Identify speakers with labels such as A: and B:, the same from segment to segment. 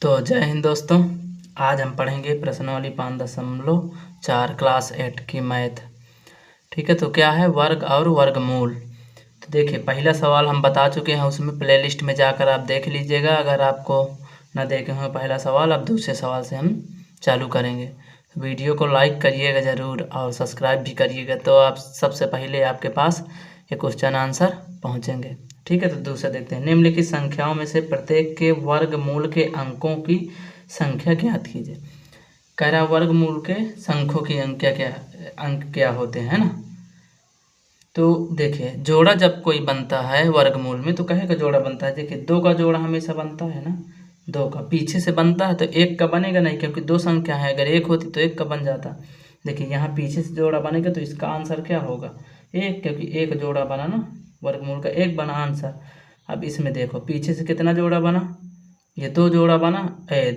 A: तो जय हिंद दोस्तों। आज हम पढ़ेंगे प्रश्नावली 5.4 क्लास 8 की मैथ। ठीक है, तो क्या है वर्ग और वर्गमूल। तो देखिए, पहला सवाल हम बता चुके हैं, उसमें प्लेलिस्ट में जाकर आप देख लीजिएगा। अगर आपको ना देखे हों पहला सवाल, अब दूसरे सवाल से हम चालू करेंगे। वीडियो को लाइक करिएगा ज़रूर और सब्सक्राइब भी करिएगा, तो आप सबसे पहले आपके पास ये क्वेश्चन आंसर पहुँचेंगे। ठीक है, तो दूसरा देखते हैं। निम्नलिखित संख्याओं में से प्रत्येक के वर्गमूल के अंकों की संख्या ज्ञात कीजिए। कह रहा वर्गमूल के संख्यों की अंक क्या होते हैं ना। तो देखिए, जोड़ा जब कोई बनता है वर्गमूल में तो कहे का जोड़ा बनता है। देखिए, 2 का जोड़ा हमेशा बनता है ना, 2 का पीछे से बनता है तो 1 का बनेगा नहीं, क्योंकि 2 संख्या है। अगर 1 होती तो 1 का बन जाता। देखिए, यहाँ पीछे से जोड़ा बनेगा तो इसका आंसर क्या होगा 1, क्योंकि 1 जोड़ा बना ना, वर्गमूल का 1 बना आंसर। अब इसमें देखो पीछे से कितना जोड़ा बना, ये 2 जोड़ा बना।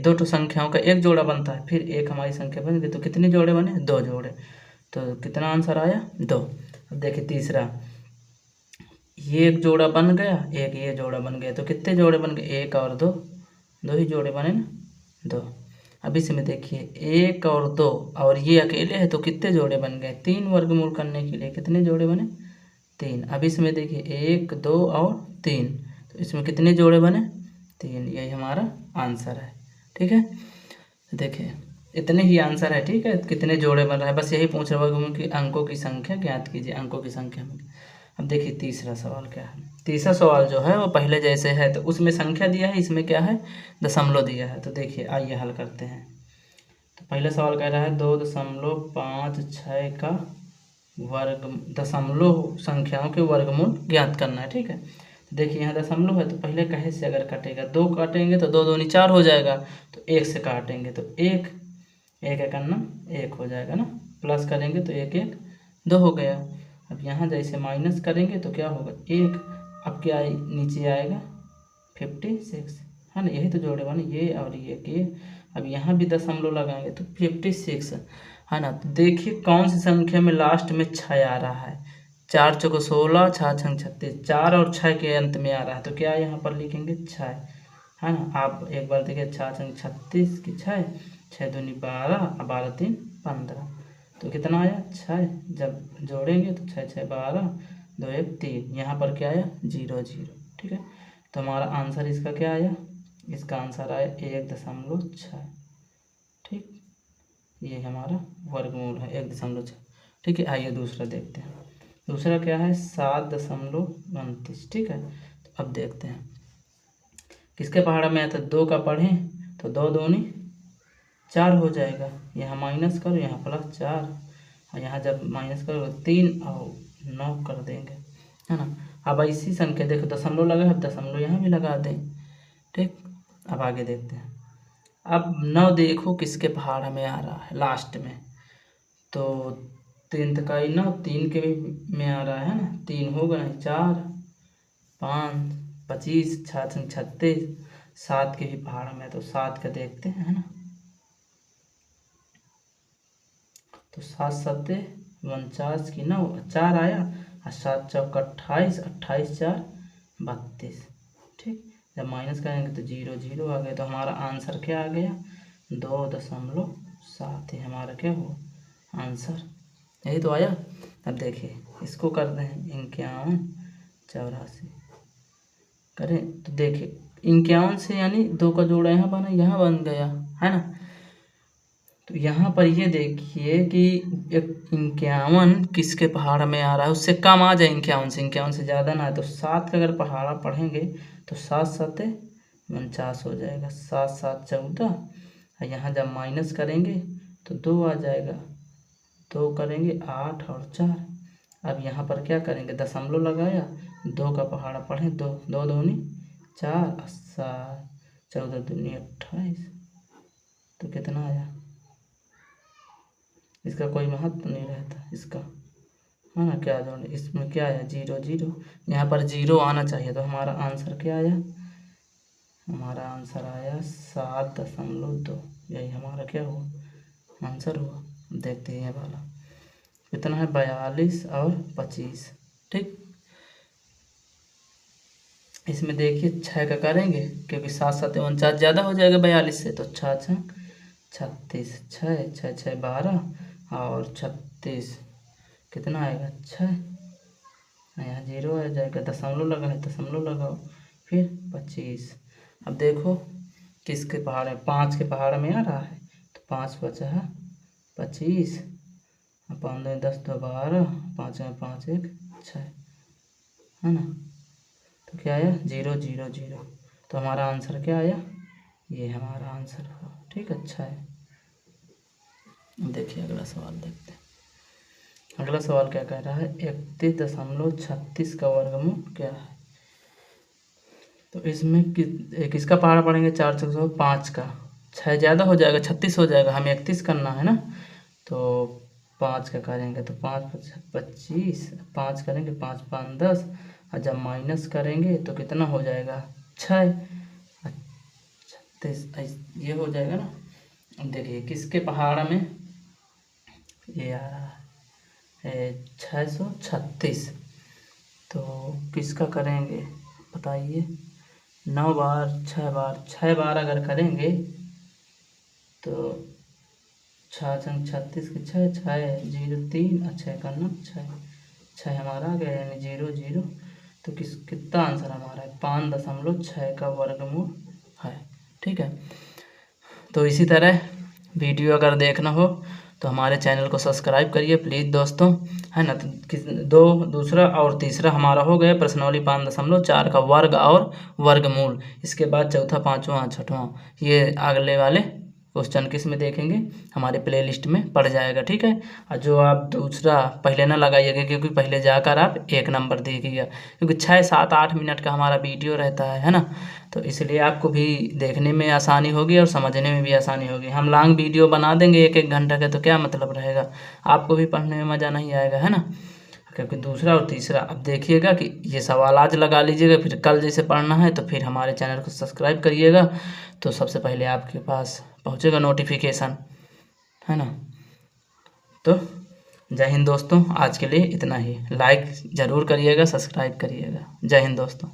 A: 2 तो संख्याओं का 1 जोड़ा बनता है, फिर 1 हमारी संख्या बन गई, तो कितने जोड़े बने 2 जोड़े। तो कितना आंसर आया 2। अब देखिए तीसरा, ये 1 जोड़ा बन गया, एक ये जोड़ा बन गया, तो कितने जोड़े बन गए 1 और 2, 2 ही जोड़े बने ना 2। अब इसमें देखिए 1 और 2 और ये अकेले है तो कितने जोड़े बन गए 3। वर्गमूल करने के लिए कितने जोड़े बने 3। अब इसमें देखिए 1 2 और 3, तो इसमें कितने जोड़े बने 3। यही हमारा आंसर है। ठीक है, देखिए इतने ही आंसर है। ठीक है, कितने जोड़े बन रहा है बस यही पूछ रहा वर्गमूल की अंकों की संख्या ज्ञात कीजिए, अंकों की संख्या में। अब देखिए तीसरा सवाल क्या है। तीसरा सवाल जो है वो पहले जैसे है, तो उसमें संख्या दिया है, इसमें क्या है दशमलव दिया है। तो देखिए आइए हल करते हैं। तो पहला सवाल कह रहा है 2.56 का वर्ग, दशमलव संख्याओं के वर्गमूल ज्ञात करना है। ठीक है, तो देखिए यहाँ दशमलव है तो पहले कहे से अगर कटेगा 2 काटेंगे तो 2 दूनी 4 हो जाएगा, तो 1 से काटेंगे तो 1 1 एक अन्ना 1 हो जाएगा ना, प्लस करेंगे तो 1 1 2 हो गया। अब यहाँ जैसे माइनस करेंगे तो क्या होगा 1, अब क्या नीचे आएगा 56 है ना। यही तो जोड़े बने ये और ये के। अब यहाँ भी दशमलव लगाएंगे तो 56 है ना। तो देखिए कौन सी संख्या में लास्ट में 6 आ रहा है। 4 चौको 16, 6 छंग 36, 4 और 6 के अंत में आ रहा है, तो क्या यहाँ पर लिखेंगे 6 है ना। आप एक बार देखिए 6 छंग 36 की 6, 6 दूनी 12, 12 3 15, तो कितना आया 6। जब जोड़ेंगे तो 6 6 12, 2 1 3, यहाँ पर क्या आया 0 0। ठीक है, तो हमारा आंसर इसका क्या आया, इसका आंसर आया 1.6। ठीक, ये हमारा वर्गमूल है 1.6। ठीक है, आइए दूसरा देखते हैं। दूसरा क्या है 7.29। ठीक है, तो अब देखते हैं किसके पहाड़ा में आया था। 2 का पढ़ें तो 2 दूनी 4 हो जाएगा, यहाँ माइनस करो यहाँ प्लस 4, और यहाँ जब माइनस करो 3 और 9 कर देंगे है ना। अब इसी संख्या देखो दशमलव लगा है, दशमलव यहाँ भी लगा दें। ठीक, अब आगे देखते हैं। अब 9 देखो किसके पहाड़ में आ रहा है लास्ट में, तो 3 तकाई 9, 3 के भी में आ रहा है ना, 3 होगा नहीं 4 5 25, 6 36, 7 के भी पहाड़ में, तो 7 का देखते हैं है ना। तो 7 7 49 की 9, 4 आया और 7 चौक 28, 28 4 32। ठीक, जब माइनस करेंगे तो 0 0 आ गया, तो हमारा आंसर क्या आ गया 2.7 ही हमारा क्या हुआ आंसर, यही तो आया। अब देखिए इसको करते हैं 51 84 करें, तो देखिए 51 से यानी 2 का जोड़ा यहाँ बना, यहाँ बन गया है ना। तो यहाँ पर ये देखिए कि 51 किसके पहाड़ में आ रहा है, उससे कम आ जाए 51 से ज़्यादा ना है, तो 7 का अगर पहाड़ा पढ़ेंगे तो 7 7 49 हो जाएगा, 7 7 14, और यहाँ जब माइनस करेंगे तो 2 आ जाएगा, 2 करेंगे 8 और 4। अब यहाँ पर क्या करेंगे दशमलव लगाया, 2 का पहाड़ा पढ़ें 2 2 दूनी 4, 7 14 दूनी 28, तो कितना आया, इसका कोई महत्व नहीं रहता इसका है ना। क्या जोड़े इसमें क्या आया 0 0, यहाँ पर 0 आना चाहिए, तो हमारा आंसर क्या आया, हमारा आंसर आया 7.2। यही हमारा क्या हुआ आंसर हुआ। देखते हैं ये वाला कितना है 42 और 25। ठीक, इसमें देखिए 6 का करेंगे क्योंकि 7 7 49 ज़्यादा हो जाएगा 42 से, तो 6 6 36, 6 6 6 12 और 36 कितना आएगा 6, यहाँ 0 आ जाएगा, दशमलव लगा है दशमलव लगाओ, फिर 25। अब देखो किसके पहाड़ है, 5 के पहाड़ में आ रहा है, तो 5 5 25, 5 2 10 2 12, 5 5 1 6, है ना। तो क्या आया 0 0 0। तो हमारा आंसर क्या आया, ये हमारा आंसर है। ठीक, अच्छा है। देखिए अगला सवाल देखते हैं। अगला सवाल क्या कह रहा है, 31.36 का वर्गमूल क्या है। तो इसमें किसका पहाड़ा पढ़ेंगे, 4 6 5 का, 6 ज़्यादा हो जाएगा 36 हो जाएगा, हमें 31 करना है ना, तो 5 का करेंगे तो 5 5 25, 5 करेंगे 5 5 10, और जब माइनस करेंगे तो कितना हो जाएगा 6 36, ये हो जाएगा ना। अब देखिए किसके पहाड़ में ये आ रहा है 636, तो किसका करेंगे बताइए, 9 बार 6 बार 6 बार अगर करेंगे तो 6 छंग 36 के 6 6 0 3 और 6 का 9 6 6 हमारा आ गया, यानी 0 0। तो कितना आंसर हमारा है 5.6 का वर्गमूल है। ठीक है, तो इसी तरह वीडियो अगर देखना हो तो हमारे चैनल को सब्सक्राइब करिए प्लीज़ दोस्तों, है ना। तो दूसरा और तीसरा हमारा हो गया प्रश्नावली 5.4 का वर्ग और वर्गमूल। इसके बाद चौथा, पाँचवां, छठवां, ये अगले वाले क्वेश्चन किस में देखेंगे, हमारे प्लेलिस्ट में पड़ जाएगा। ठीक है, और जो आप दूसरा पहले ना लगाइएगा क्योंकि पहले जाकर आप 1 नंबर देखिएगा, क्योंकि 6 7 8 मिनट का हमारा वीडियो रहता है ना, तो इसलिए आपको भी देखने में आसानी होगी और समझने में भी आसानी होगी। हम लॉन्ग वीडियो बना देंगे 1 1 घंटा का, तो क्या मतलब रहेगा, आपको भी पढ़ने में मज़ा नहीं आएगा, है ना। क्योंकि दूसरा और तीसरा अब देखिएगा कि ये सवाल आज लगा लीजिएगा, फिर कल जैसे पढ़ना है तो फिर हमारे चैनल को सब्सक्राइब करिएगा, तो सबसे पहले आपके पास पहुंचेगा नोटिफिकेशन, है ना। तो जय हिंद दोस्तों, आज के लिए इतना ही। लाइक ज़रूर करिएगा, सब्सक्राइब करिएगा। जय हिंद दोस्तों।